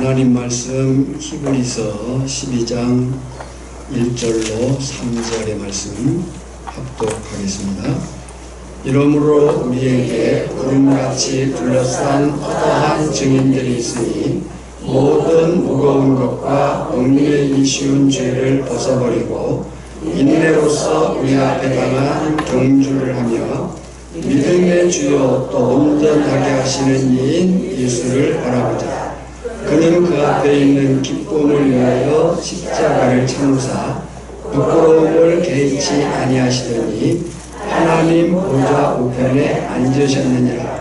하나님 말씀 히브리서 12장 1절로 3절의 말씀 합독하겠습니다. 이러므로 우리에게 구름같이 둘러싼 어떠한 증인들이 있으니 모든 무거운 것과 얽매이기 쉬운 죄를 벗어버리고 인내로서 우리 앞에 당한 경주를 하며 믿음의 주요 또 온전하게 하시는 이인 예수를 바라보자. 그는 그 앞에 있는 기쁨을 위하여 십자가를 참으사 부끄러움을 개의치 아니하시더니 하나님 보좌 우편에 앉으셨느니라.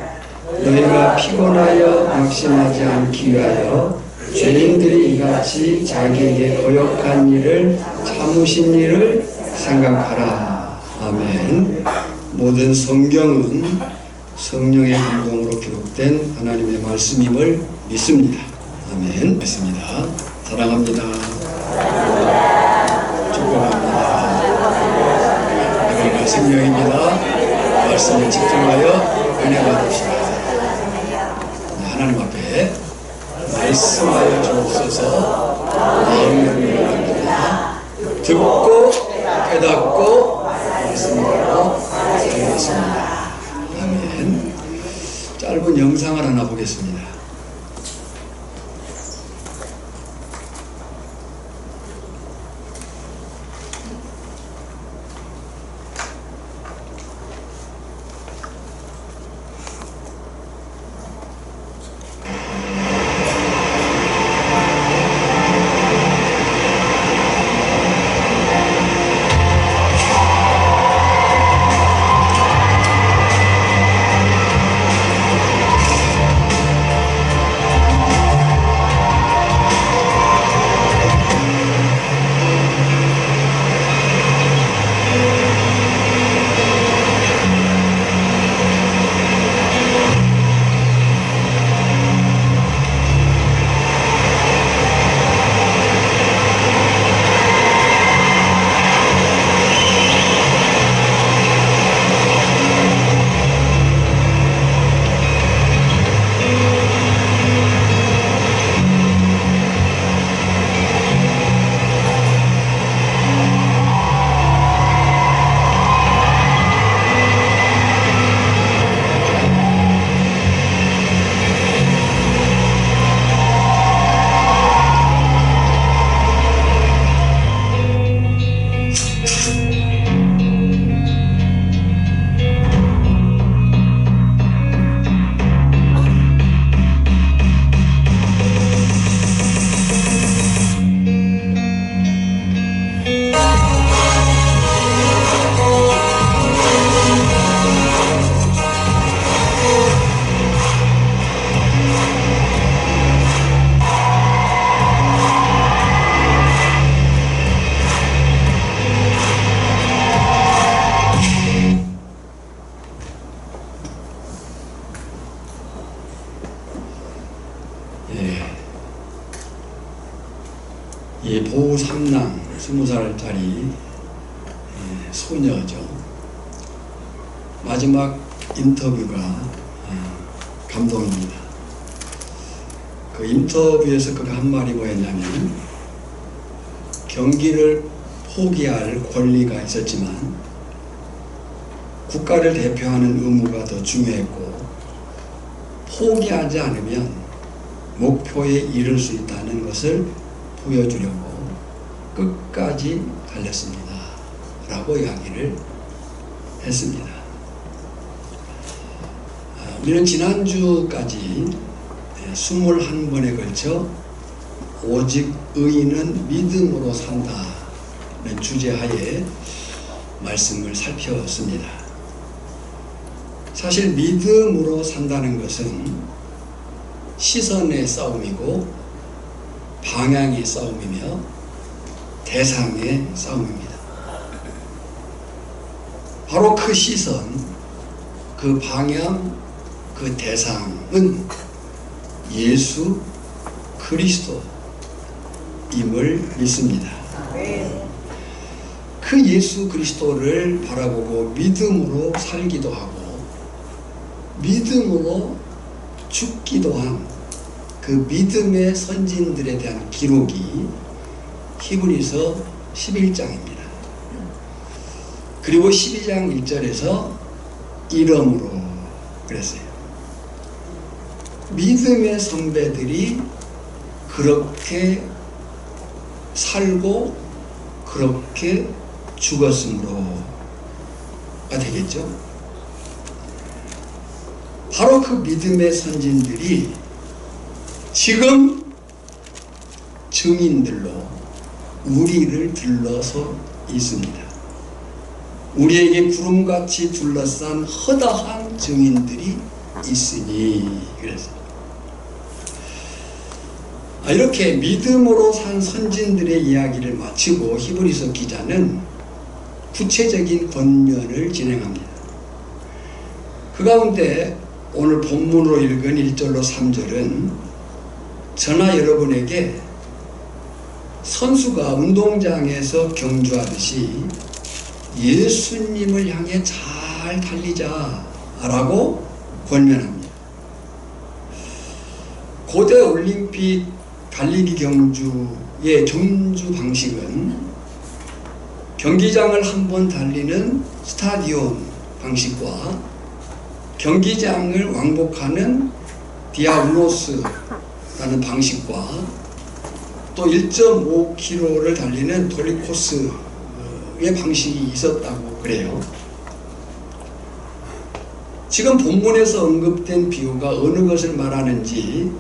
너희가 피곤하여 낙심하지 않기 위하여 죄인들이 이같이 자기에게 거역한 일을 참으신 일을 생각하라. 아멘. 모든 성경은 성령의 감동으로 기록된 하나님의 말씀임을 믿습니다. 아멘. 믿습니다. 사랑합니다. 축복합니다. 여러분의 성령입니다. 말씀에 집중하여 은혜 받읍시다. 하나님 앞에 말씀하여 주옵소서. 마음을 열어드립니다. 듣고 깨닫고 말씀으로 살겠습니다. 아멘. 짧은 영상을 하나 보겠습니다. 이 보삼랑 20살짜리 소녀죠. 마지막 인터뷰가 감동입니다. 그 인터뷰에서 그가 한 말이 뭐였냐면, 경기를 포기할 권리가 있었지만 국가를 대표하는 의무가 더 중요했고, 포기하지 않으면 목표에 이를 수 있다는 것을 보여주려고 끝까지 달렸습니다 라고 이야기를 했습니다. 우리는 지난주까지 21번에 걸쳐 오직 의인은 믿음으로 산다는 주제하에 말씀을 살펴봤습니다. 사실 믿음으로 산다는 것은 시선의 싸움이고 방향의 싸움이며 대상의 싸움입니다. 바로 그 시선, 그 방향, 그 대상은 예수 그리스도임을 믿습니다. 그 예수 그리스도를 바라보고 믿음으로 살기도 하고 믿음으로 죽기도 한 그 믿음의 선진들에 대한 기록이 히브리서 11장입니다. 그리고 12장 1절에서 이름으로 그랬어요. 믿음의 선배들이 그렇게 살고 그렇게 죽었으므로가 되겠죠. 바로 그 믿음의 선진들이 지금 증인들로 우리를 둘러서 있습니다. 우리에게 구름같이 둘러싼 허다한 증인들이 있으니 그래서 이렇게 믿음으로 산 선진들의 이야기를 마치고 히브리서 기자는 구체적인 권면을 진행합니다. 그 가운데 오늘 본문으로 읽은 1절로 3절은 저나 여러분에게 선수가 운동장에서 경주하듯이 예수님을 향해 잘 달리자라고 권면합니다. 고대 올림픽 달리기 경주의 경주 방식은 경기장을 한 번 달리는 스타디온 방식과 경기장을 왕복하는 디아블로스라는 방식과 또 1.5km를 달리는 돌리코스의 방식이 있었다고 그래요. 지금 본문에서 언급된 비유가 어느 것을 말하는지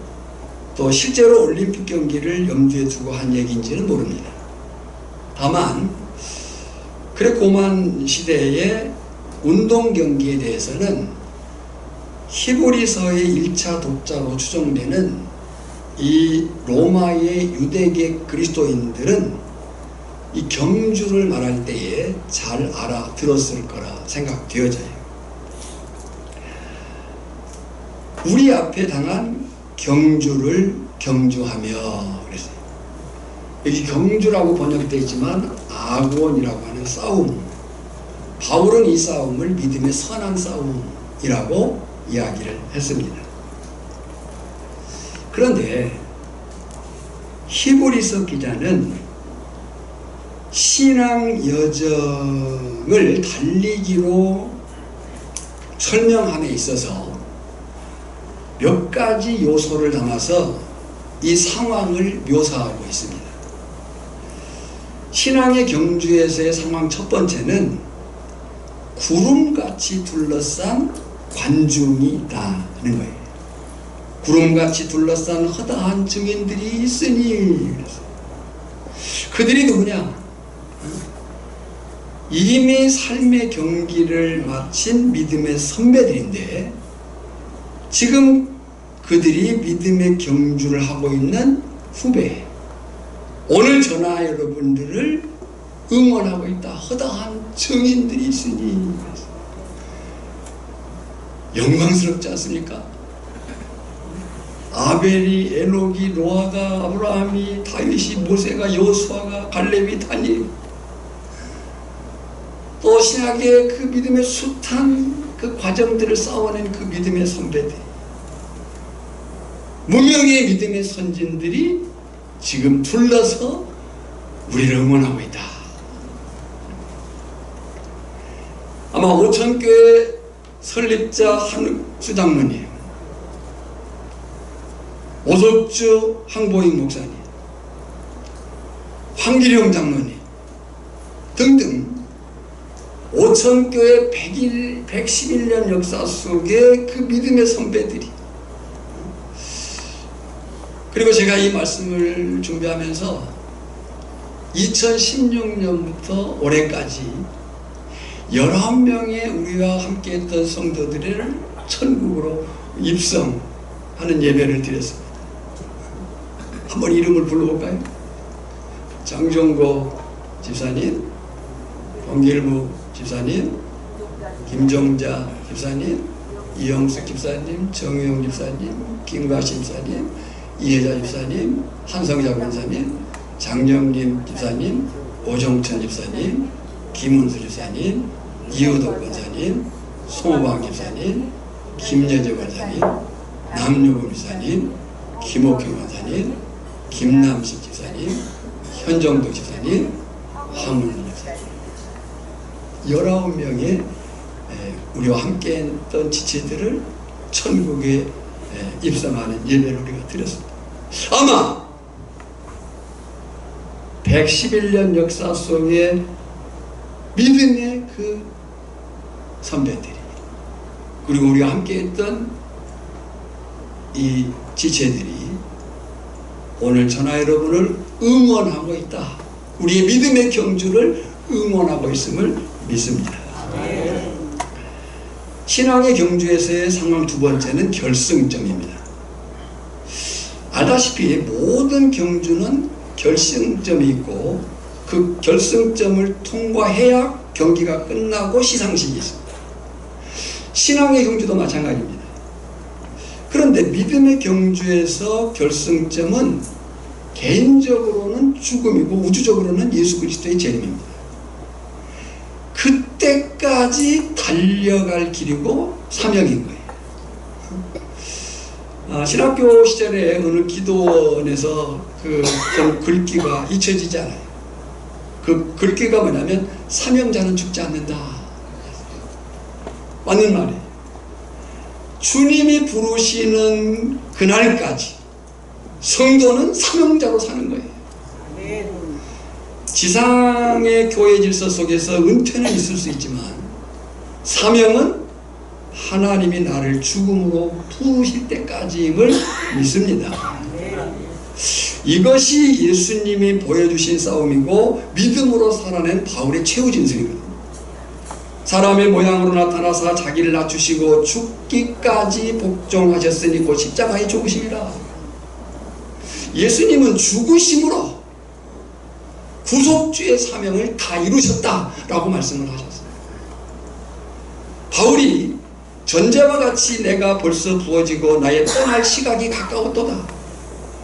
또 실제로 올림픽 경기를 염두에 두고 한 얘기인지는 모릅니다. 다만 그레코만 시대의 운동 경기에 대해서는 히브리서의 1차 독자로 추정되는 이 로마의 유대계 그리스도인들은 이 경주를 말할 때에 잘 알아들었을 거라 생각되어져요. 우리 앞에 당한 경주를 경주하며 그랬어요. 여기 경주라고 번역되어 있지만 아곤이라고 하는 싸움. 바울은 이 싸움을 믿음의 선한 싸움이라고 이야기를 했습니다. 그런데 히브리서 기자는 신앙 여정을 달리기로 설명함에 있어서 몇 가지 요소를 담아서 이 상황을 묘사하고 있습니다. 신앙의 경주에서의 상황 첫 번째는 구름같이 둘러싼 관중이 있다는 거예요. 구름같이 둘러싼 허다한 증인들이 있으니 그들이 누구냐? 이미 삶의 경기를 마친 믿음의 선배들인데 지금 그들이 믿음의 경주를 하고 있는 후배, 오늘 저나 여러분들을 응원하고 있다. 허다한 증인들이 있으니 영광스럽지 않습니까? 아벨이, 에녹이, 노아가, 아브라함이, 다윗이, 모세가, 여호수아가, 갈렙이, 다니엘, 또 신약의 그 믿음의 숱한 그 과정들을 쌓아낸 그 믿음의 선배들, 무명의 믿음의 선진들이 지금 둘러서 우리를 응원하고 있다. 아마 오천교회 설립자 한욱수 장로님, 오석주 항보익 목사님, 황기룡 장로님 등등 오천교회 111년 역사 속에 그 믿음의 선배들이, 그리고 제가 이 말씀을 준비하면서 2016년부터 올해까지 11명의 우리와 함께 했던 성도들을 천국으로 입성하는 예배를 드렸습니다. 한번 이름을 불러볼까요? 장종고 집사님, 권길무 집사님, 김정자 집사님, 이영숙 집사님, 정우영 집사님, 김가시 집사님, 이혜자 집사님, 한성자 권사님, 장영림 집사님, 오정천 집사님, 김은수 집사님, 이효덕 권사님, 송호방 집사님, 김여재 권사님, 남유금 집사님, 김옥경 원사님, 김남식 지사님, 현정도 지사님, 황문희 지사님 19명의 우리와 함께 했던 지체들을 천국에 입성하는 예배를 우리가 드렸습니다. 아마 111년 역사 속에 믿음의 그 선배들이, 그리고 우리가 함께 했던 이 지체들이 오늘 전하 여러분을 응원하고 있다. 우리의 믿음의 경주를 응원하고 있음을 믿습니다. 신앙의 경주에서의 상황 두 번째는 결승점입니다. 알다시피 모든 경주는 결승점이 있고 그 결승점을 통과해야 경기가 끝나고 시상식이 있습니다. 신앙의 경주도 마찬가지입니다. 그런데 믿음의 경주에서 결승점은 개인적으로는 죽음이고 우주적으로는 예수 그리스도의 재림입니다. 그때까지 달려갈 길이고 사명인 거예요. 신학교 시절에 어느 기도원에서 그 글귀가 잊혀지지 않아요. 그 글귀가 뭐냐면 사명자는 죽지 않는다. 맞는 말이에요. 주님이 부르시는 그날까지 성도는 사명자로 사는 거예요. 지상의 교회 질서 속에서 은퇴는 있을 수 있지만 사명은 하나님이 나를 죽음으로 부으실 때까지임을 믿습니다. 이것이 예수님이 보여주신 싸움이고 믿음으로 살아낸 바울의 최후 진술이거든요. 사람의 모양으로 나타나사 자기를 낮추시고 죽기까지 복종하셨으니 곧 십자가에 죽으시리라. 예수님은 죽으심으로 구속주의 사명을 다 이루셨다라고 말씀을 하셨어요. 바울이 전제와 같이 내가 벌써 부어지고 나의 떠날 시각이 가까웠도다.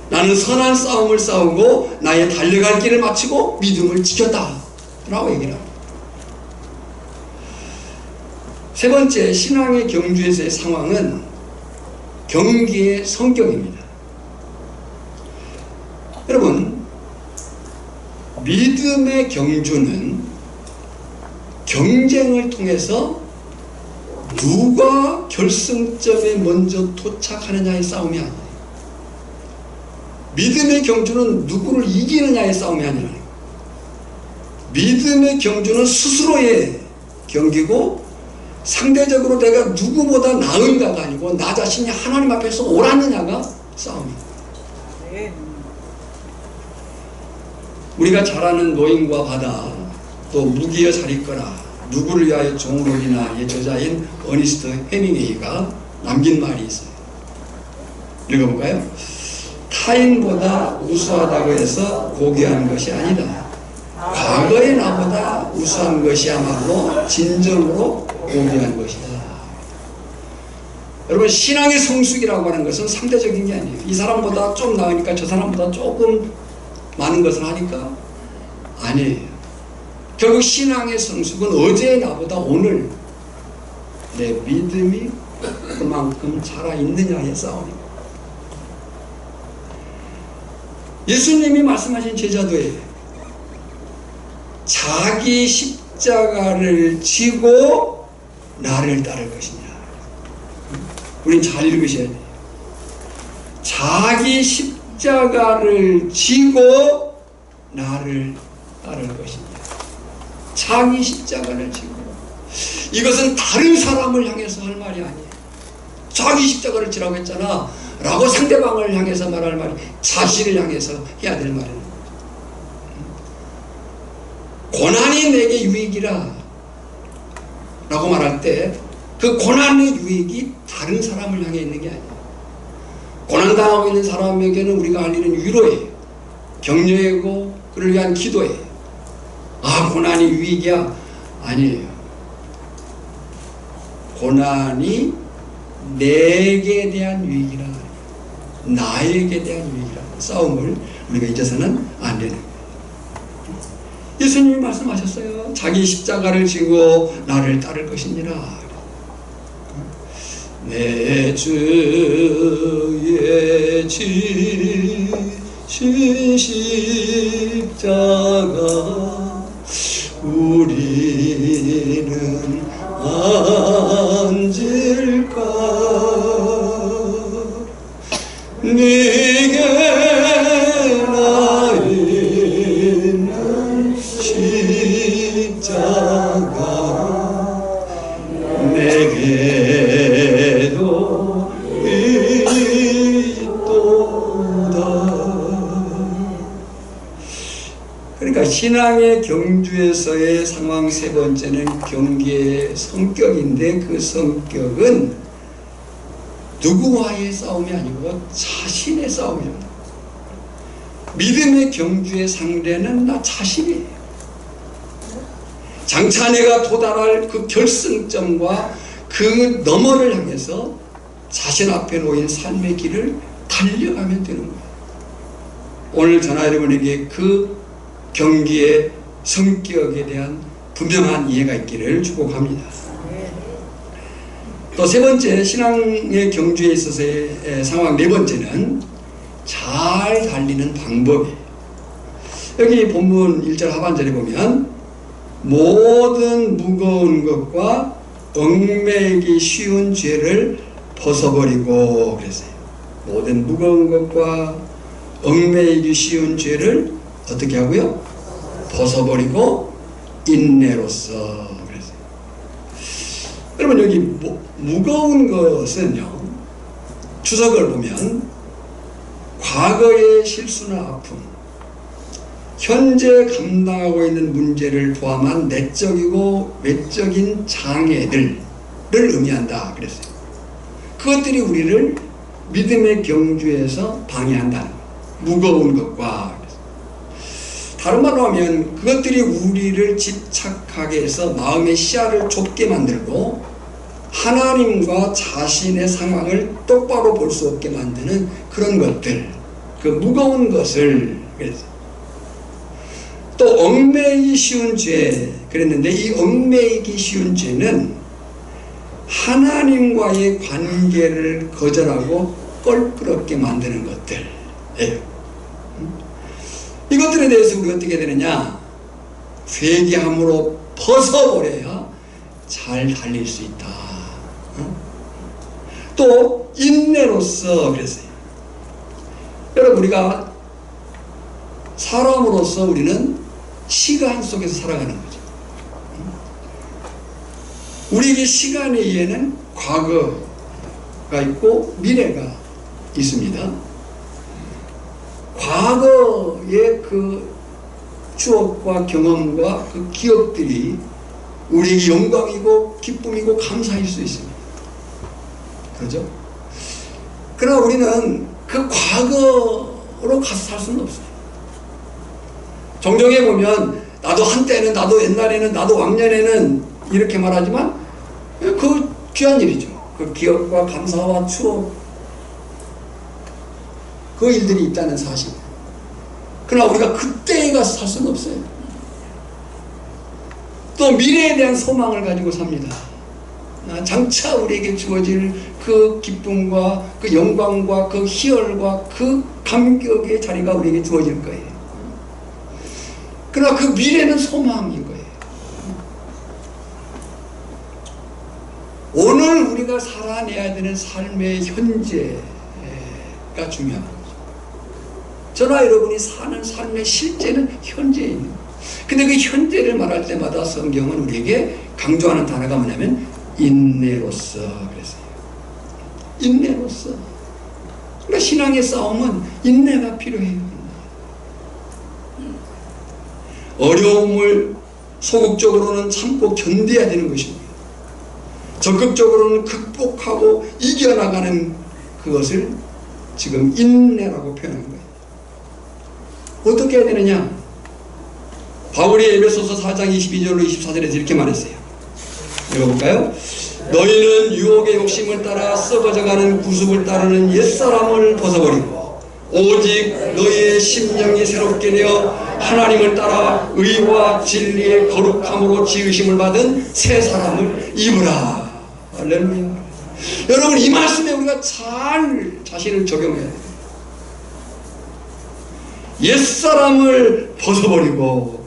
나는 선한 싸움을 싸우고 나의 달려갈 길을 마치고 믿음을 지켰다 라고 얘기를 합니다. 세 번째, 신앙의 경주에서의 상황은 경기의 성격입니다. 여러분, 믿음의 경주는 경쟁을 통해서 누가 결승점에 먼저 도착하느냐의 싸움이 아니에요. 믿음의 경주는 누구를 이기느냐의 싸움이 아니라 믿음의 경주는 스스로의 경기고 상대적으로 내가 누구보다 나은가가 아니고 나 자신이 하나님 앞에서 옳았느냐가 싸움입니다. 우리가 잘 아는 노인과 바다, 또 무기여 잘 있거라, 누구를 위하여 종으로이나의 저자인 어니스트 헤밍웨이가 남긴 말이 있어요. 읽어볼까요? 타인보다 우수하다고 해서 고귀한 것이 아니다. 과거의 나보다 우수한 것이야말로 진정으로 고귀한 것이다. 여러분, 신앙의 성숙이라고 하는 것은 상대적인 게 아니에요. 이 사람보다 좀 나으니까 저 사람보다 조금 많은 것을 하니까 아니에요. 결국 신앙의 성숙은 어제의 나보다 오늘 내 믿음이 그만큼 살아있느냐의 싸움입니다. 예수님이 말씀하신 제자도에 자기 십자가를 지고 나를 따를 것이냐. 우린 잘 읽으셔야 돼요. 자기 십자가를 지고 나를 따를 것이냐. 자기 십자가를 지고. 이것은 다른 사람을 향해서 할 말이 아니에요. 자기 십자가를 지라고 했잖아 라고 상대방을 향해서 말할 말이 자신을 향해서 해야 될 말이에요. 고난이 내게 유익이라 라고 말할 때 그 고난의 유익이 다른 사람을 향해 있는 게 아니에요. 고난당하고 있는 사람에게는 우리가 할 일은 위로예요. 격려이고 그를 위한 기도예요. 아, 고난이 유익이야? 아니에요. 고난이 내게 대한 유익이라, 나에게 대한 유익이라 싸움을 우리가 잊어서는 안 되는 거예요. 예수님이 말씀하셨어요. 자기 십자가를 지고 나를 따를 것이니라. 내 주의 지신 십자가 우리는 앉을까 네게 나 있는 십자가 내게도 있도다. 그러니까 신앙의 경주에서의 상황 세 번째는 경계의 성격인데, 그 성격은 누구와의 싸움이 아니고 자신의 싸움입니다. 믿음의 경주의 상대는 나 자신이에요. 장차 내가 도달할 그 결승점과 그 너머를 향해서 자신 앞에 놓인 삶의 길을 달려가면 되는 거예요. 오늘 저나 여러분에게 그 경기의 성격에 대한 분명한 이해가 있기를 축복합니다. 또 세 번째, 신앙의 경주에 있어서의 상황 네 번째는 잘 달리는 방법이에요. 여기 본문 1절 하반절에 보면 모든 무거운 것과 얽매이기 쉬운 죄를 벗어버리고 그랬어요. 모든 무거운 것과 얽매이기 쉬운 죄를 어떻게 하고요? 벗어버리고 인내로서 그랬어요. 여러분, 여기 무거운 것은요, 주석을 보면 과거의 실수나 아픔, 현재 감당하고 있는 문제를 포함한 내적이고 외적인 장애들을 의미한다 그랬어요. 그것들이 우리를 믿음의 경주에서 방해한다는 거예요. 무거운 것과, 다른 말로 하면 그것들이 우리를 집착하게 해서 마음의 시야를 좁게 만들고 하나님과 자신의 상황을 똑바로 볼 수 없게 만드는 그런 것들, 그 무거운 것을 그랬어요. 또 얽매이기 쉬운 죄 그랬는데, 이 얽매이기 쉬운 죄는 하나님과의 관계를 거절하고 껄끄럽게 만드는 것들이에요. 이것들에 대해서 우리가 어떻게 되느냐? 회개함으로 벗어버려야 잘 달릴 수 있다. 또 인내로서 그랬어요. 여러분, 우리가 사람으로서 우리는 시간 속에서 살아가는 거죠. 우리에게 시간의 이해는 과거가 있고 미래가 있습니다. 과거의 그 추억과 경험과 그 기억들이 우리에게 영광이고 기쁨이고 감사일 수 있습니다. 그렇죠? 그러나 우리는 그 과거로 가서 살 수는 없어요. 종종 해보면 나도 한때는, 나도 옛날에는, 나도 왕년에는 이렇게 말하지만 그 귀한 일이죠. 그 기억과 감사와 추억, 그 일들이 있다는 사실. 그러나 우리가 그때에 가서 살 수는 없어요. 또 미래에 대한 소망을 가지고 삽니다. 장차 우리에게 주어질 그 기쁨과 그 영광과 그 희열과 그 감격의 자리가 우리에게 주어질 거예요. 그러나 그 미래는 소망인 거예요. 오늘 우리가 살아내야 되는 삶의 현재가 중요한 거죠. 저나 여러분이 사는 삶의 실제는 현재에 있는 거예요. 근데 그 현재를 말할 때마다 성경은 우리에게 강조하는 단어가 뭐냐면 인내로서 그랬어요. 인내로서. 그러니까 신앙의 싸움은 인내가 필요해요. 어려움을 소극적으로는 참고 견뎌야 되는 것입니다. 적극적으로는 극복하고 이겨나가는 그것을 지금 인내라고 표현한 거예요. 어떻게 해야 되느냐? 바울이 에베소서 4장 22절로 24절에서 이렇게 말했어요. 읽어볼까요? 너희는 유혹의 욕심을 따라 썩어져가는 구습을 따르는 옛사람을 벗어버리고 오직 너희의 심령이 새롭게 되어 하나님을 따라 의와 진리의 거룩함으로 지으심을 받은 새 사람을 입으라. 할렐루야. 여러분, 이 말씀에 우리가 잘 자신을 적용해야 돼요. 옛사람을 벗어버리고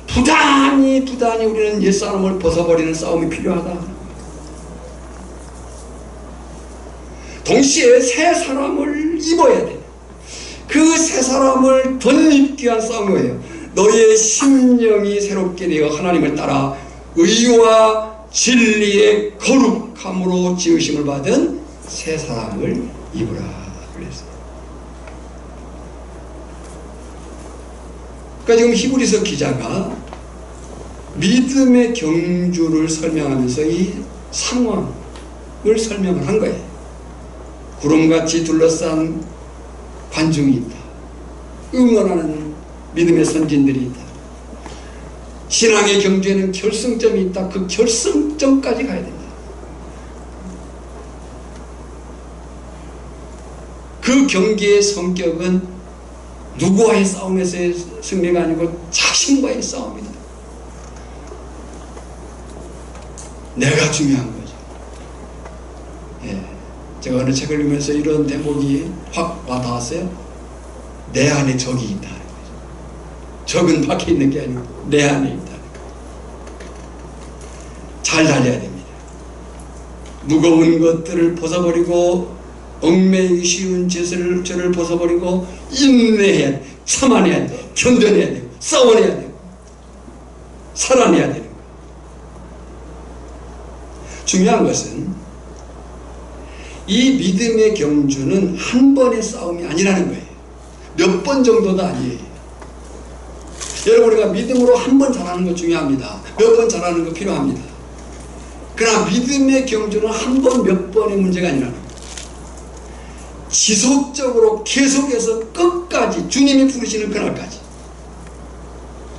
부단히 우리는 옛사람을 벗어버리는 싸움이 필요하다. 동시에 새 사람을 입어야 돼. 그 새 사람을 덧입기 위한 싸움이에요. 너의 심령이 새롭게 되어 하나님을 따라 의와 진리의 거룩함으로 지으심을 받은 새 사람을 입으라 그랬어요. 그러니까 지금 히브리서 기자가 믿음의 경주를 설명하면서 이 상황을 설명을 한 거예요. 구름같이 둘러싼 관중이 있다. 응원하는 믿음의 선진들이 있다. 신앙의 경주에는 결승점이 있다. 그 결승점까지 가야 된다. 그 경기의 성격은 누구와의 싸움에서의 승리가 아니고 자신과의 싸움이다. 내가 중요한 거죠. 예. 제가 어느 책을 읽으면서 이런 대목이 확 와닿았어요. 내 안에 적이 있다. 적은 밖에 있는 게 아니고 내 안에 있다. 잘 달려야 됩니다. 무거운 것들을 벗어버리고 얽매이기 쉬운 죄를 벗어버리고 인내해야 돼. 참아내야 돼. 견뎌내야 되고 싸워내야 되고 살아내야 되는 거. 중요한 것은 이 믿음의 경주는 한 번의 싸움이 아니라는 거예요. 몇 번 정도도 아니에요. 여러분, 우리가 믿음으로 한 번 잘하는 거 중요합니다. 몇 번 잘하는 거 필요합니다. 그러나 믿음의 경주는 한 번 몇 번의 문제가 아니라는 거예요. 지속적으로 계속해서 끝까지 주님이 부르시는 그날까지,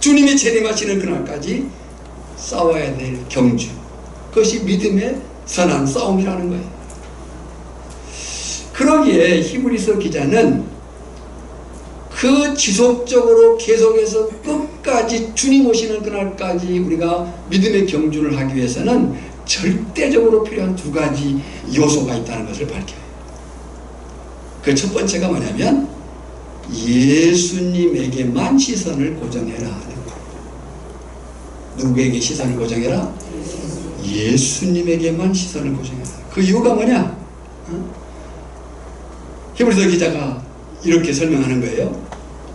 주님이 재림하시는 그날까지 싸워야 될 경주, 그것이 믿음의 선한 싸움이라는 거예요. 그러기에 히브리서 기자는 그 지속적으로 계속해서 끝까지 주님 오시는 그날까지 우리가 믿음의 경주를 하기 위해서는 절대적으로 필요한 두 가지 요소가 있다는 것을 밝혀요. 그 첫 번째가 뭐냐면 예수님에게만 시선을 고정해라. 누구에게 시선을 고정해라? 예수님에게만 시선을 고정해라. 그 이유가 뭐냐? 히브리서 기자가 이렇게 설명하는 거예요.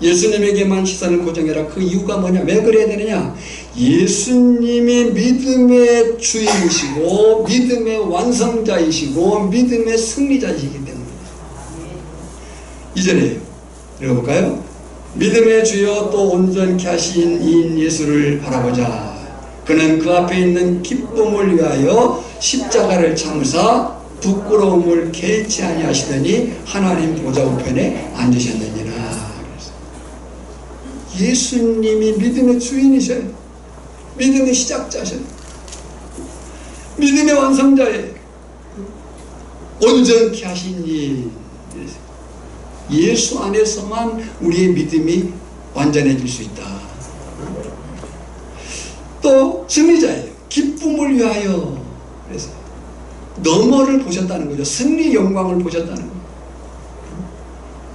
예수님에게만 시선을 고정해라. 그 이유가 뭐냐? 왜 그래야 되느냐? 예수님이 믿음의 주이시고 믿음의 완성자이시고 믿음의 승리자이시기 때문입니다. 이전에 읽어볼까요? 믿음의 주여 또 온전케 하신 이인 예수를 바라보자. 그는 그 앞에 있는 기쁨을 위하여 십자가를 참으사 부끄러움을 개의치 아니하시더니 하나님 보좌 우편에 앉으셨느니라. 예수님이 믿음의 주인이셔요. 믿음의 시작자셔요. 믿음의 완성자예요. 온전케 하신 이 예수 안에서만 우리의 믿음이 완전해질 수 있다. 또 승리자예요. 기쁨을 위하여. 그래서 너머를 보셨다는 거죠. 승리 영광을 보셨다는 거예요.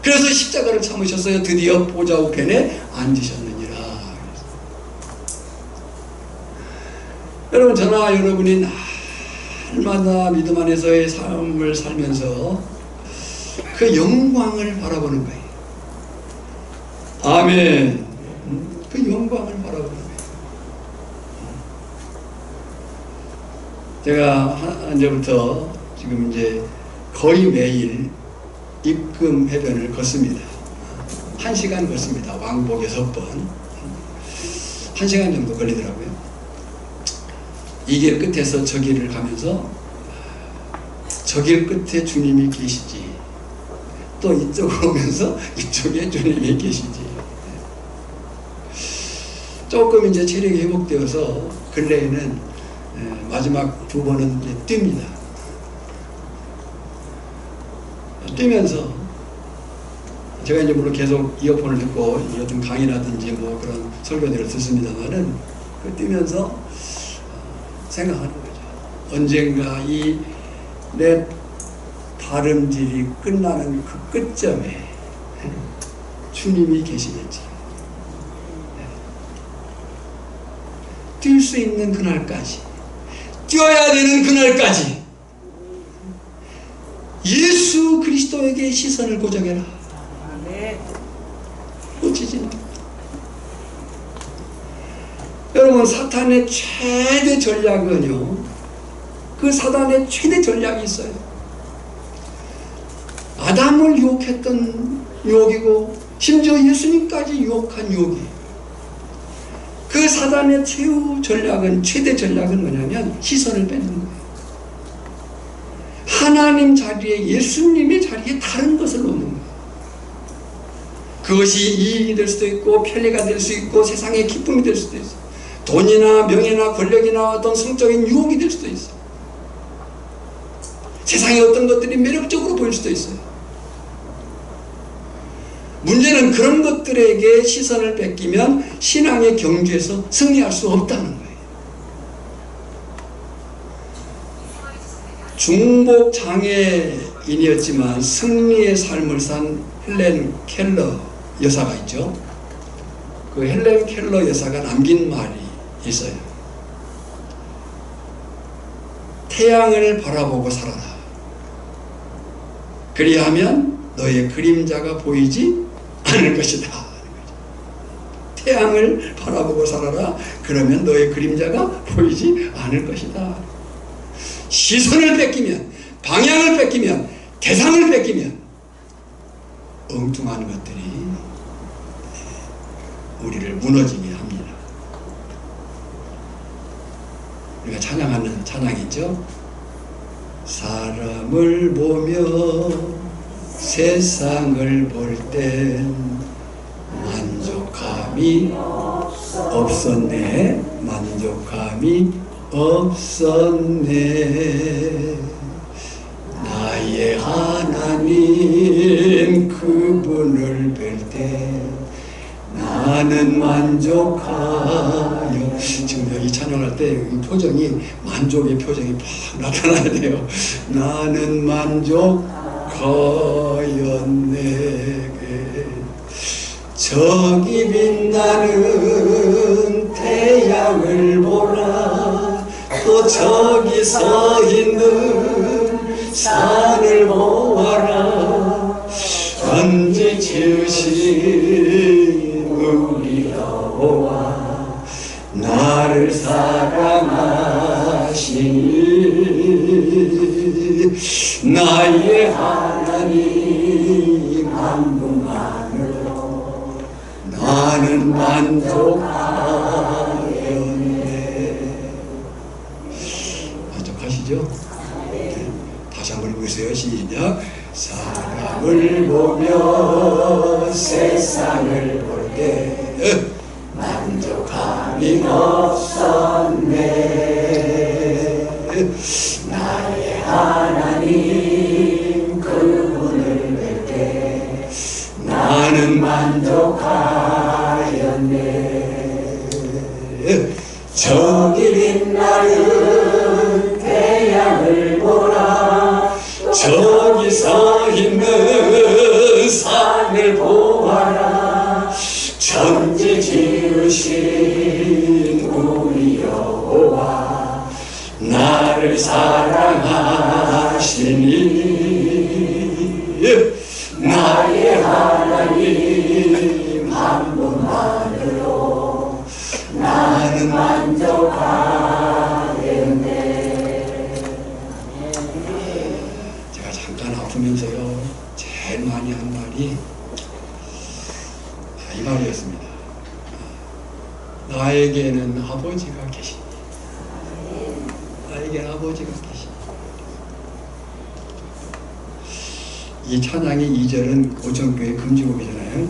그래서 십자가를 참으셨어요. 드디어 보좌 우편에 앉으셨느니라. 여러분, 저나 여러분이 날마다 믿음 안에서의 삶을 살면서 그 영광을 바라보는 거예요. 아멘. 그 영광을 바라보는 거예요. 제가 언제부터 지금 이제 거의 매일 입금 해변을 걷습니다. 1시간 걷습니다. 왕복 6번. 1시간 정도 걸리더라고요. 이 길 끝에서 저 길을 가면서 저 길 끝에 주님이 계시지. 또 이쪽으로 오면서 이쪽에 주님이 계시지. 조금 이제 체력이 회복되어서 근래에는 마지막 2번은 이제 뜁니다. 뛰면서 제가 이제 물론 계속 이어폰을 듣고 요즘 강의라든지 뭐 그런 설교들을 듣습니다만은 그 뛰면서 생각하는 거죠. 언젠가 이 내 다름질이 끝나는 그 끝점에 주님이 계시겠지. 뛸 수 있는 그날까지, 뛰어야 되는 그날까지 예수 그리스도에게 시선을 고정해라. 놓치지 마. 여러분, 사탄의 최대 전략은요, 그 사단의 최대 전략이 있어요. 아담을 유혹했던 유혹이고 심지어 예수님까지 유혹한 유혹이. 그 사단의 최대 전략은 뭐냐면 시선을 뺏는 거예요. 하나님 자리에, 예수님의 자리에 다른 것을 놓는 거예요. 그것이 이익이 될 수도 있고 편리가 될 수 있고 세상의 기쁨이 될 수도 있어요. 돈이나 명예나 권력이나 어떤 성적인 유혹이 될 수도 있어요. 세상의 어떤 것들이 매력적으로 보일 수도 있어요. 문제는 그런 것들에게 시선을 뺏기면 신앙의 경주에서 승리할 수 없다는 거예요. 중복 장애인이었지만 승리의 삶을 산 헬렌 켈러 여사가 있죠. 그 헬렌 켈러 여사가 남긴 말이 있어요. 태양을 바라보고 살아라. 그리하면 너의 그림자가 보이지 않을 것이다. 태양을 바라보고 살아라. 그러면 너의 그림자가 보이지 않을 것이다. 시선을 뺏기면, 방향을 뺏기면, 대상을 뺏기면 엉뚱한 것들이 우리를 무너지게 합니다. 우리가 찬양하는 찬양이 있죠. 사람을 보며 세상을 볼 땐 만족함이 없었네. 만족함이 없었네. 나의 하나님 그분을 뵐 때 나는 만족하여. 지금 여기 찬양할 때 이 표정이, 만족의 표정이 팍 나타나야 돼요. 나는 만족하였네. 저기 빛나는 태양을 보라. 또 저기 서 있는 산을 보아라. 천지 지으신 우리 여호와 나를 사랑하시니 나의 하나님 한 분만으로 나는 만족하였네. 만족하시죠? 네. 다시 한번 읽으세요. 시작. 사람을 보며 세상을 볼 때 만족함이 없었네. 나의 하나님 그분을 뵐 때 나는 만족하였네. 저기 빛나는 태양을 보라. 저기 서 있는 산을 보아라. 천지 지으신 우리 여호와 나를 사랑하시니 나의 하나님 한 분만으로 나는 만족하겠네. 제가 잠깐 아프면서요 제일 많이 한 말이 이 말이었습니다. 나에게는 아버지가 계시니, 나에게 아버지가 계시니. 이 찬양의 2절은 오정교회 금지곡이잖아요.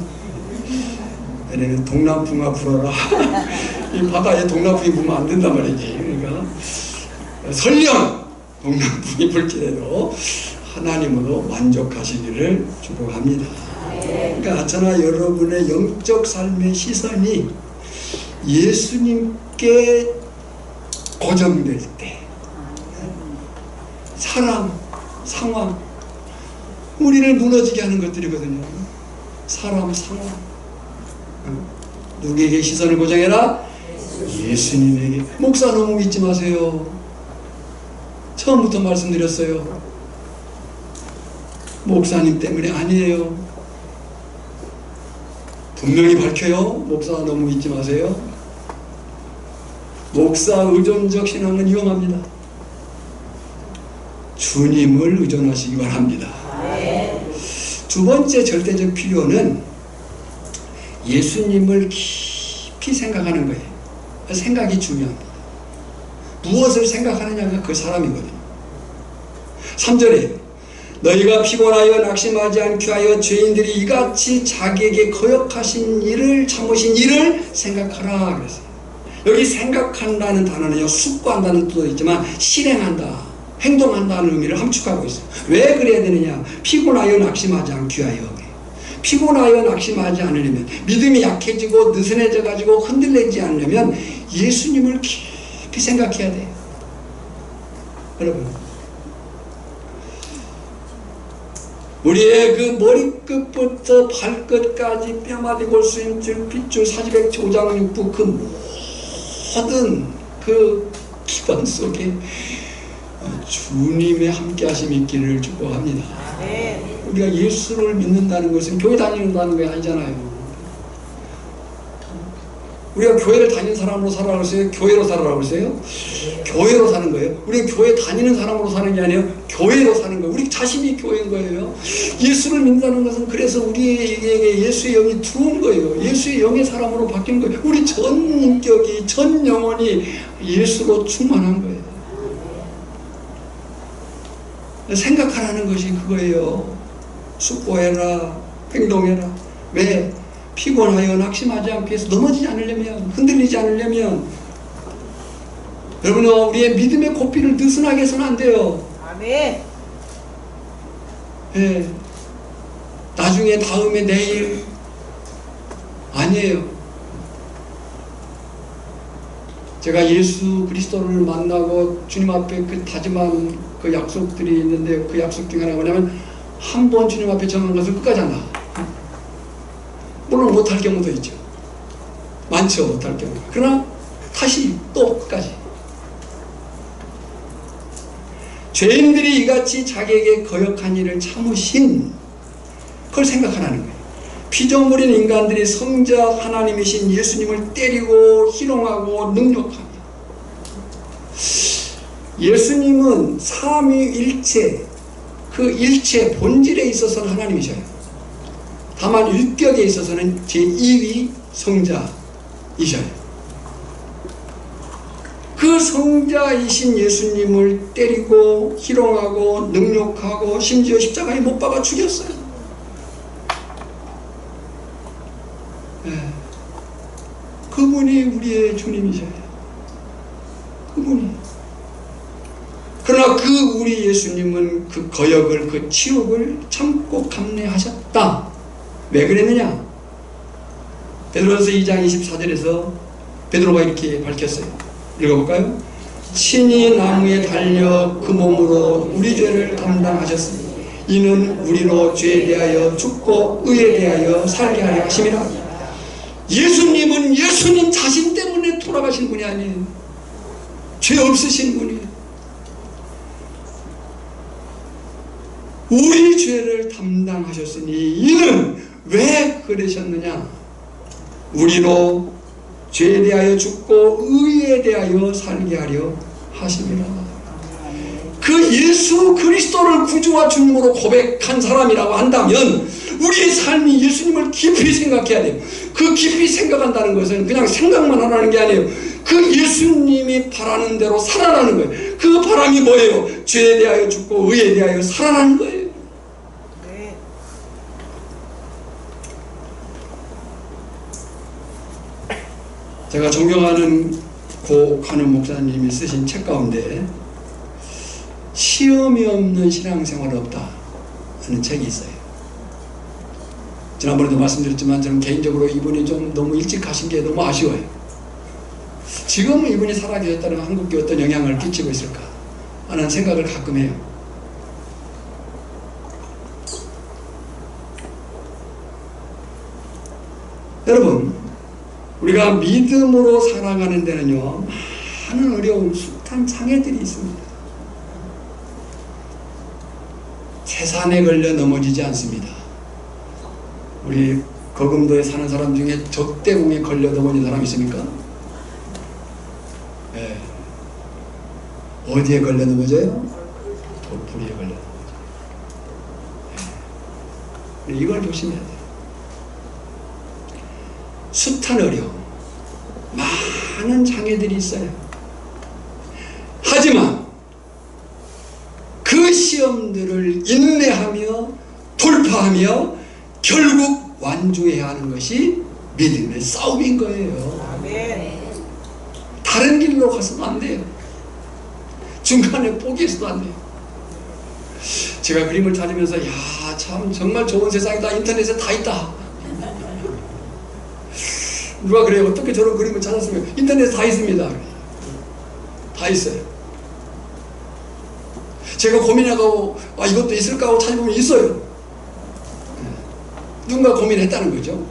왜냐면 동남풍아 불어라. 이 바다에 동남풍이 불면 안 된단 말이지. 그러니까 설령 동남풍이 불지라도 하나님으로 만족하시기를 축복합니다. 그러니까 저나 여러분의 영적 삶의 시선이 예수님께 고정될 때, 사랑, 상황, 우리를 무너지게 하는 것들이거든요. 사람, 상황. 누구에게 시선을 고정해라? 예수님에게. 목사 너무 믿지 마세요. 처음부터 말씀드렸어요. 목사님 때문에 아니에요. 분명히 밝혀요. 목사 너무 믿지 마세요. 목사 의존적 신앙은 위험합니다. 주님을 의존하시기 바랍니다. 두 번째 절대적 필요는 예수님을 깊이 생각하는 거예요. 생각이 중요합니다. 무엇을 생각하느냐가 그 사람이거든요. 3절에 너희가 피곤하여 낙심하지 않게 하여 죄인들이 이같이 자기에게 거역하신 일을 참으신 일을 생각하라 그랬어요. 여기 생각한다는 단어는요, 숙고한다는 뜻도 있지만 실행한다, 행동한다는 의미를 함축하고 있어요. 왜 그래야 되느냐? 피곤하여 낙심하지 않게 하여. 피곤하여 낙심하지 않으려면, 믿음이 약해지고 느슨해져 가지고 흔들리지 않으려면 예수님을 깊이 생각해야 돼요. 여러분, 우리의 그 머리끝부터 발끝까지 뼈마디 골수인줄 핏줄 사지백체 오장육부 그 모든 그 기관 속에 주님의 함께하심이 있기를 축복합니다. 우리가 예수를 믿는다는 것은 교회 다닌다는 게 아니잖아요. 우리가 교회를 다니는 사람으로 살아라고 했어요? 교회로 살아라고 했어요? 교회로 사는 거예요. 우리는 교회 다니는 사람으로 사는 게 아니에요. 교회로 사는 거예요. 우리 자신이 교회인 거예요. 예수를 믿는다는 것은 그래서 우리에게 예수의 영이 들어온 거예요. 예수의 영의 사람으로 바뀐 거예요. 우리 전 인격이, 전 영혼이 예수로 충만한 거예요. 생각하라는 것이 그거예요. 숙고해라, 행동해라. 왜? 피곤하여 낙심하지 않기 위해서, 넘어지지 않으려면, 흔들리지 않으려면. 여러분, 우리의 믿음의 고삐를 느슨하게 해서는 안 돼요. 아멘. 예. 나중에, 다음에, 내일 아니에요. 제가 예수 그리스도를 만나고 주님 앞에 그 다짐한 그 약속들이 있는데, 그 약속 중에 하나가 뭐냐면, 한 번 주님 앞에 정한 것을 끝까지 한다. 물론 못할 경우도 있죠. 많죠, 못할 경우. 그러나 다시 또 끝까지. 죄인들이 이같이 자기에게 거역한 일을 참으신, 그걸 생각하라는 거예요. 피조물인 인간들이 성자 하나님이신 예수님을 때리고 희롱하고 능욕합니다. 예수님은 삼위일체, 그 일체 본질에 있어서는 하나님이셔요. 다만 율격에 있어서는 제2위 성자이셔요. 그 성자이신 예수님을 때리고 희롱하고 능욕하고 심지어 십자가에 못 박아 죽였어요. 네. 그분이 우리의 주님이셔요. 그분이. 그러나 그 우리 예수님은 그 거역을, 그 치욕을 참고 감내하셨다. 왜 그랬느냐? 베드로전서 2장 24절에서 베드로가 이렇게 밝혔어요. 읽어볼까요? 친히 나무에 달려 그 몸으로 우리 죄를 담당하셨으니 이는 우리로 죄에 대하여 죽고 의에 대하여 살게 하려 하심이라. 예수님은 예수님 자신 때문에 돌아가신 분이 아니에요. 죄 없으신 분이에요. 우리 죄를 담당하셨으니 이는 왜 그러셨느냐? 우리로 죄에 대하여 죽고 의에 대하여 살게 하려 하심이라. 그 예수 그리스도를 구주와 주님으로 고백한 사람이라고 한다면 우리의 삶이 예수님을 깊이 생각해야 돼요. 그 깊이 생각한다는 것은 그냥 생각만 하라는 게 아니에요. 그 예수님이 바라는 대로 살아나는 거예요. 그 바람이 뭐예요? 죄에 대하여 죽고 의에 대하여 살아나는 거예요. 제가 존경하는 고 관원 목사님이 쓰신 책 가운데 시험이 없는 신앙생활은 없다 하는 책이 있어요. 지난번에도 말씀드렸지만 저는 개인적으로 이분이 좀 너무 일찍 가신 게 너무 아쉬워요. 지금은 이분이 살아계셨다면 한국에 어떤 영향을 끼치고 있을까 하는 생각을 가끔 해요. 여러분, 우리가 믿음으로 살아가는 데는요, 많은 어려운 숱한 장애들이 있습니다. 재산에 걸려 넘어지지 않습니다. 우리 거금도에 사는 사람 중에 적대공에 걸려 넘어진 사람 있습니까? 네. 어디에 걸려 넘어져요? 도풀이에 걸려 넘어져요. 네. 이걸 조심해야 돼요. 숱한 어려움, 많은 장애들이 있어요. 하지만 그 시험들을 인내하며 돌파하며 결국 완주해야 하는 것이 믿음의 싸움인 거예요. 아멘. 다른 길로 가서도 안 돼요. 중간에 포기해서도 안 돼요. 제가 그림을 찾으면서 야, 참 정말 좋은 세상이다. 인터넷에 다 있다. 누가 그래요? 어떻게 저런 그림을 찾았으면? 인터넷에 다 있습니다. 다 있어요. 제가 고민하고 이것도 있을까 하고 찾아보면 있어요. 누군가 고민했다는 거죠.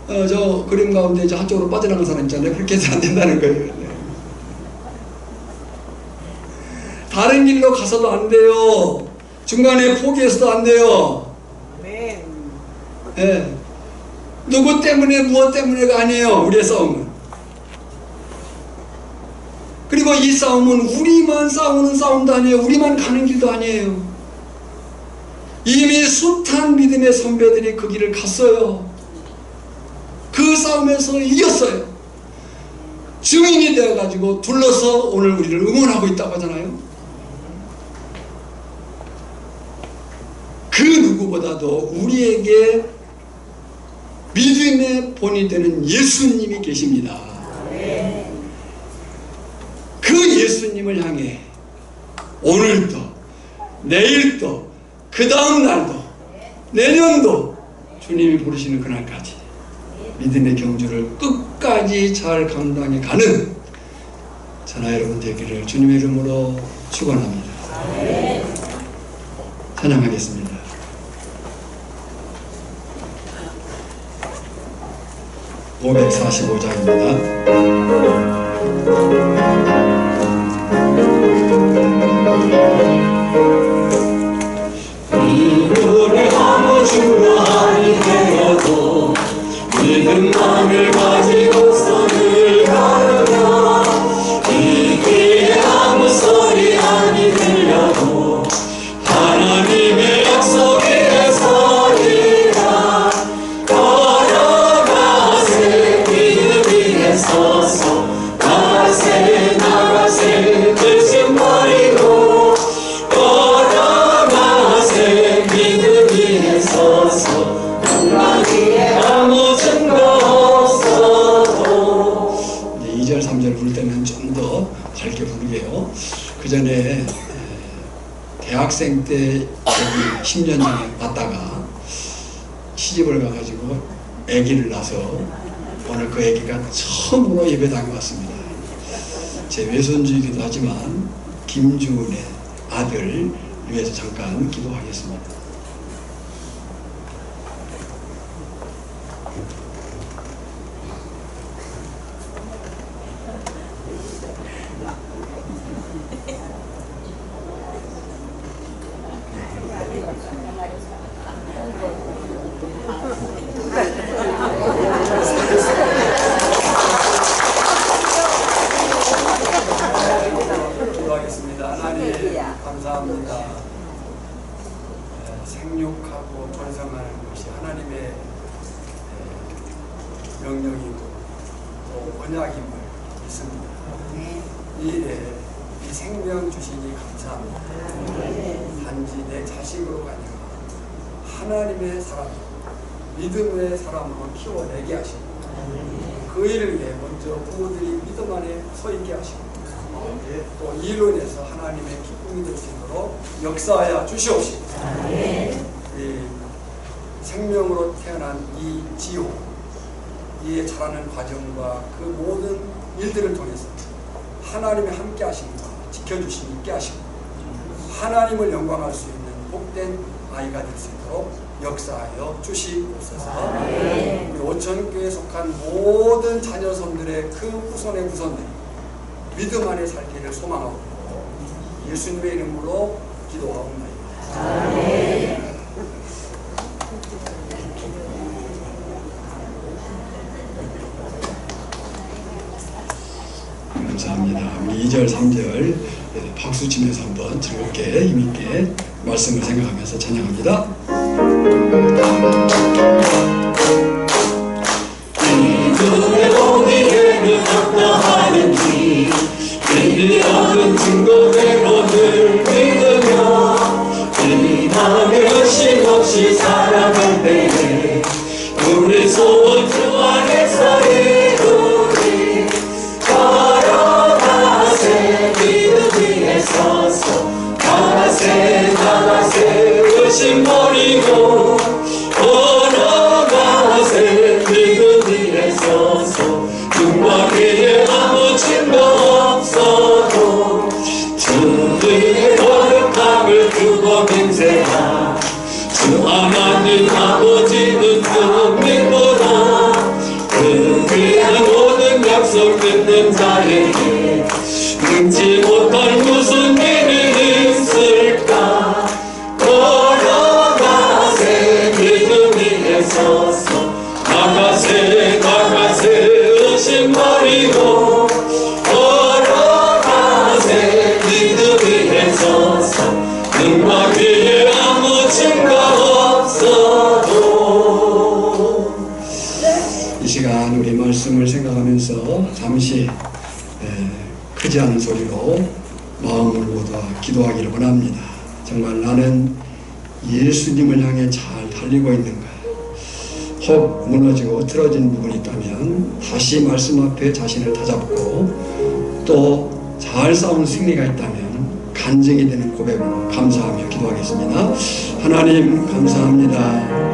저 그림 가운데 이제 한쪽으로 빠져나간 사람 있잖아요. 그렇게 해서 안 된다는 거예요. 네. 다른 길로 가서도 안 돼요. 중간에 포기해서도 안 돼요. 네. 누구 때문에 무엇 때문에가 아니에요. 우리의 싸움은. 그리고 이 싸움은 우리만 싸우는 싸움도 아니에요. 우리만 가는 길도 아니에요. 이미 숱한 믿음의 선배들이 그 길을 갔어요. 그 싸움에서 이겼어요. 증인이 되어가지고 둘러서 오늘 우리를 응원하고 있다고 하잖아요. 그 누구보다도 우리에게 믿음의 본이 되는 예수님이 계십니다. 그 예수님을 향해 오늘도 내일도 그 다음 날도 내년도 주님이 부르시는 그날까지 믿음의 경주를 끝까지 잘 감당해 가는 저나 여러분 되기를 주님의 이름으로 축원합니다. 찬양하겠습니다. (545장입니다) 이들의 아무 중간이 되어도 믿음만을 가지고서 늘 가르며 이 길에 아무 소리 아니 들려도 하나님의 약속 위에 서리라. 걸어가세 믿음 위에 서서 나가세 나가세 결심 버리고 걸어가세 믿음 위에 서서 나 위에 아무 증거 없어도. 2절 3절 부를 때는 좀 더 밝게 부르게요. 그 전에 대학생 때 여기 10년 전에 왔다가 시집을 가가지고 아기를 낳아서 오늘 그 아기가 처음으로 예배당에 왔습니다. 제 외손주이기도 하지만 김주은의 아들 위해서 잠깐 기도하겠습니다. 기도하겠습니다. 하나님 감사합니다. 생육하고 번성하는 것이 하나님의 명령이고 또 언약임을 믿습니다. 이 일에 이 생명 주시니 감사합니다. 단지 내 자식으로가 아니라 하나님의 사람, 믿음의 사람으로 키워내게 하시고 그 일을 위해 먼저 부모들이 믿음 안에 서 있게 하시고 또 이 일로 인해서 하나님의 기쁨이 될 수 있도록 역사하여 주시옵시고 이 생명으로 태어난 이 지호, 이에 자라는 과정과 그 모든 일들을 통해서 하나님의 함께 하심과 지켜주심이 있게 하시고 하나님을 영광할 수 있는 복된 아이가 될 수 있도록 역사하여 주시옵소서. 우리 오천교회에 속한 모든 자녀손들의 그 후손의 후손들이 믿음 안에 살기를 소망하고 예수님의 이름으로 기도하옵나이다. 감사합니다. 우리 2절, 3절 박수 치면서 한번 즐겁게 힘있게 말씀을 생각하면서 찬양합니다. 믿음의 오기에는 어떠하는지 믿음이 얻은 증거대로 늘 믿으며 이 밤에 의심없이 살아갈 때에 우리 소원 주 안에서 이루리 걸어가세 믿음 위에 서서 나가세 의심 버리고 걸어가세 믿음 위에 서서 눈과 귀에 아무 증거 없어도 주님의 거룩함을 두고 맹세하 주 하나님 아버지는 능력보다 그 귀한 모든 약속 듣는 자에게 능지 못할 무슨 일이 있을까 걸어가세 믿음 위에 서서 나가세 의심 버리고 걸어가세 믿음 위에 서서 눈과 귀에 아무 증거 없어도. 이 시간 우리 말씀을 생각하면서 잠시 크지 않은 소리로 마음을 모아 기도하기를 원합니다. 정말 나는 예수님을 향해 잘 달리고 있는가? 혹 무너지고 틀어진 부분이 있다면 다시 말씀 앞에 자신을 다잡고 또 잘 싸운 승리가 있다면 간증이 되는 고백으로 감사하며 기도하겠습니다. 하나님 감사합니다.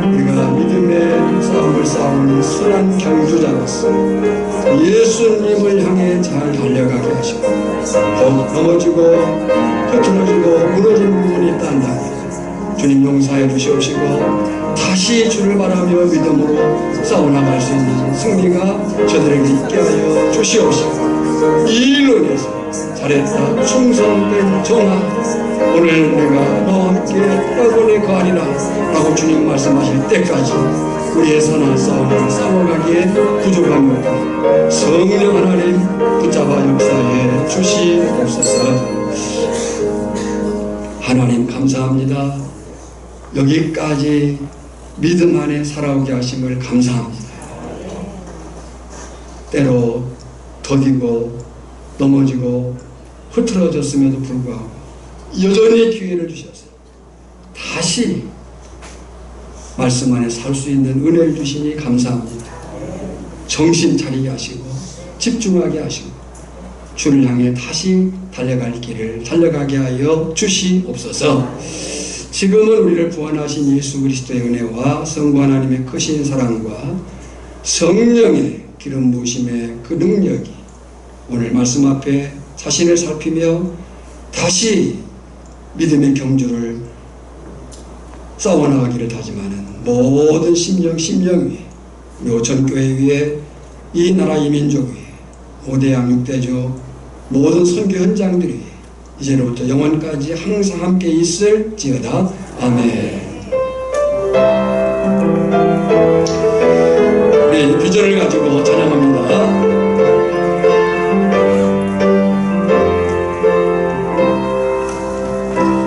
우리가 믿음의 싸움을 싸우는 선한 경주자로서 예수님을 향해 잘 달려가게 하시고 혹 넘어지고 흐트러지고 무너진 부분이 있다면 주님 용서해 주시옵시고 다시 주를 바라며 믿음으로 싸워나갈 수 있는 승리가 저들에게 있게 하여 주시옵시고 이 일로 인해서 잘했다 충성된 종아 오늘 내가 너와 함께 떡원에 거하리라 라고 주님 말씀하실 때까지 우리의 선한 싸움을 싸워가기에 부족함이 없고 성령 하나님 붙잡아 역사해 주시옵소서. 하나님 감사합니다. 여기까지 믿음 안에 살아오게 하심을 감사합니다. 때로 더디고 넘어지고 흐트러졌음에도 불구하고 여전히 기회를 주셔서 다시 말씀 안에 살 수 있는 은혜를 주시니 감사합니다. 정신 차리게 하시고 집중하게 하시고 주를 향해 다시 달려갈 길을 달려가게 하여 주시옵소서. 지금은 우리를 구원하신 예수 그리스도의 은혜와 성부 하나님의 크신 사랑과 성령의 기름 부으심의 그 능력이 오늘 말씀 앞에 자신을 살피며 다시 믿음의 경주를 싸워나가기를 다짐하는 모든 심령 위에 우리 오천교회 위에 이 나라 이 민족 위에 5대 양육대조 모든 선교 현장들 위에 이제로부터 영원까지 항상 함께 있을지어다. 아멘. 우리 비전을 가지고 찬양합니다.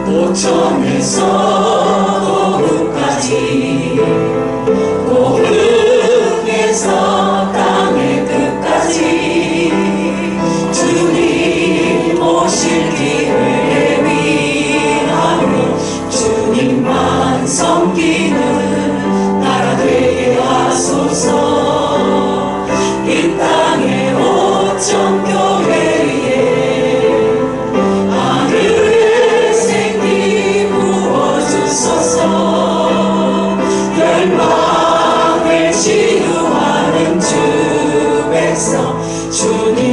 오천에서 도루까지 고흥에서 땅의 끝까지 주님 오실 길을 예비하며 주님만 섬기는 나라 되게 하소서. 이 땅의 오천교회에 하늘의 생기 부어주소서. 열방을 치유하는 주 백성 주님